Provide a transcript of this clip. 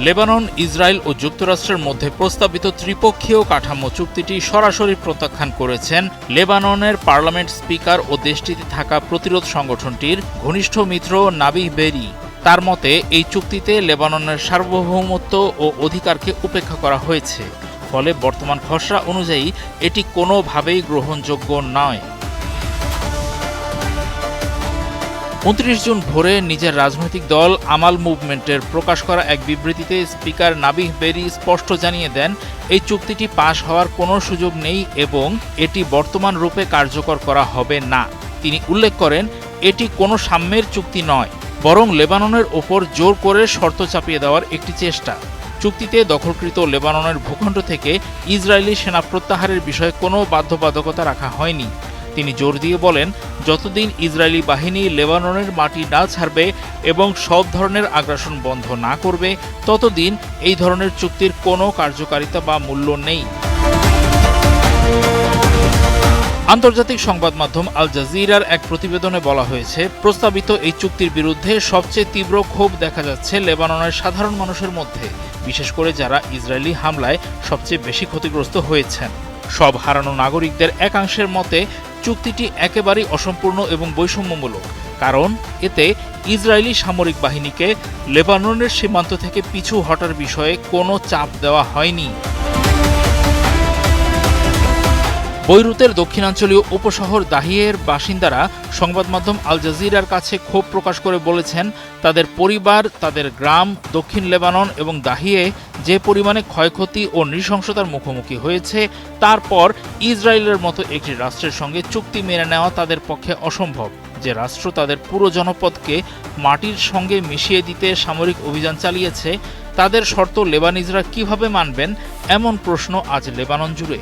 Lebanon, Israel ও যুক্তরাষ্ট্রের মধ্যে প্রস্তাবিত ত্রিপক্ষীয় কাঠামো চুক্তিটি সরাসরি প্রত্যাখ্যান করেছেন লেবাননের পার্লামেন্ট স্পিকার ও দেশটিতে থাকা প্রতিরোধ সংগঠনটির ঘনিষ্ঠ মিত্র নাবিহ বেরি। তার মতে, এই চুক্তিতে লেবাননের সার্বভৌমত্ব ও অধিকারকে উপেক্ষা করা হয়েছে, ফলে বর্তমান খসড়া অনুযায়ী এটি কোনোভাবেই গ্রহণযোগ্য নয়। 29 জুন ভোরে নিজের রাজনৈতিক দল আমাল মুভমেন্টের প্রকাশ করা এক বিবৃতিতে স্পিকার নাবিহ বেরি স্পষ্ট জানিয়ে দেন, এই চুক্তিটি পাশ হওয়ার কোনো সুযোগ নেই এবং এটি বর্তমান রূপে কার্যকর করা হবে না। তিনি উল্লেখ করেন, এটি কোনো সাম্যের চুক্তি নয়, বরং লেবাননের ওপর জোর করে শর্ত চাপিয়ে দেওয়ার একটি চেষ্টা। চুক্তিতে দখলকৃত লেবাননের ভূখণ্ড থেকে ইসরায়েলি সেনা প্রত্যাহারের বিষয়ে কোনো বাধ্যবাধকতা রাখা হয়নি। তিনি জোর দিয়ে বলেন, যতদিন ইসরায়েলি বাহিনী লেবাননের মাটি না ছাড়বে এবং সব ধরনের আগ্রাসন বন্ধ না করবে, ততদিন এই ধরনের চুক্তির কোনো কার্যকারিতা বা মূল্য নেই। আন্তর্জাতিক সংবাদ মাধ্যম আল জাজিরার এক প্রতিবেদনে বলা হয়েছে, প্রস্তাবিত এই চুক্তির বিরুদ্ধে সবচেয়ে তীব্র ক্ষোভ দেখা যাচ্ছে লেবাননের সাধারণ মানুষের মধ্যে, বিশেষ করে যারা ইসরায়েলি হামলায় সবচেয়ে বেশি ক্ষতিগ্রস্ত হয়েছেন। সব হারানো নাগরিকদের একাংশের মতে চুক্তিটি একেবারেই অসম্পূর্ণ এবং বৈষম্যমূলক, কারণ এতে ইসরায়েলি সামরিক বাহিনীকে লেবাননের সীমান্ত থেকে পিছু হটার বিষয়ে কোনো চাপ দেওয়া হয়নি। বৈরুতের দক্ষিণাঞ্চলীয় উপশহর দাহিয়ের বাসিন্দারা সংবাদ মাধ্যম আল জাজিরার কাছে ক্ষোভ প্রকাশ করে বলেছেন, তাদের পরিবার, তাদের গ্রাম, দক্ষিণ লেবানন এবং দাহিয়ে যে পরিমাণে ক্ষয়ক্ষতি ও নৃশংসতার মুখোমুখি হয়েছে, তারপর ইসরায়েলের মতো একটি রাষ্ট্রের সঙ্গে চুক্তি মেনে নেওয়া তাদের পক্ষে অসম্ভব। যে রাষ্ট্র তাদের পুরো জনপদকে মাটির সঙ্গে মিশিয়ে দিতে সামরিক অভিযান চালিয়েছে, তাদের শর্ত লেবানিজরা কিভাবে মানবেন, এমন প্রশ্ন আজ লেবানন জুড়ে।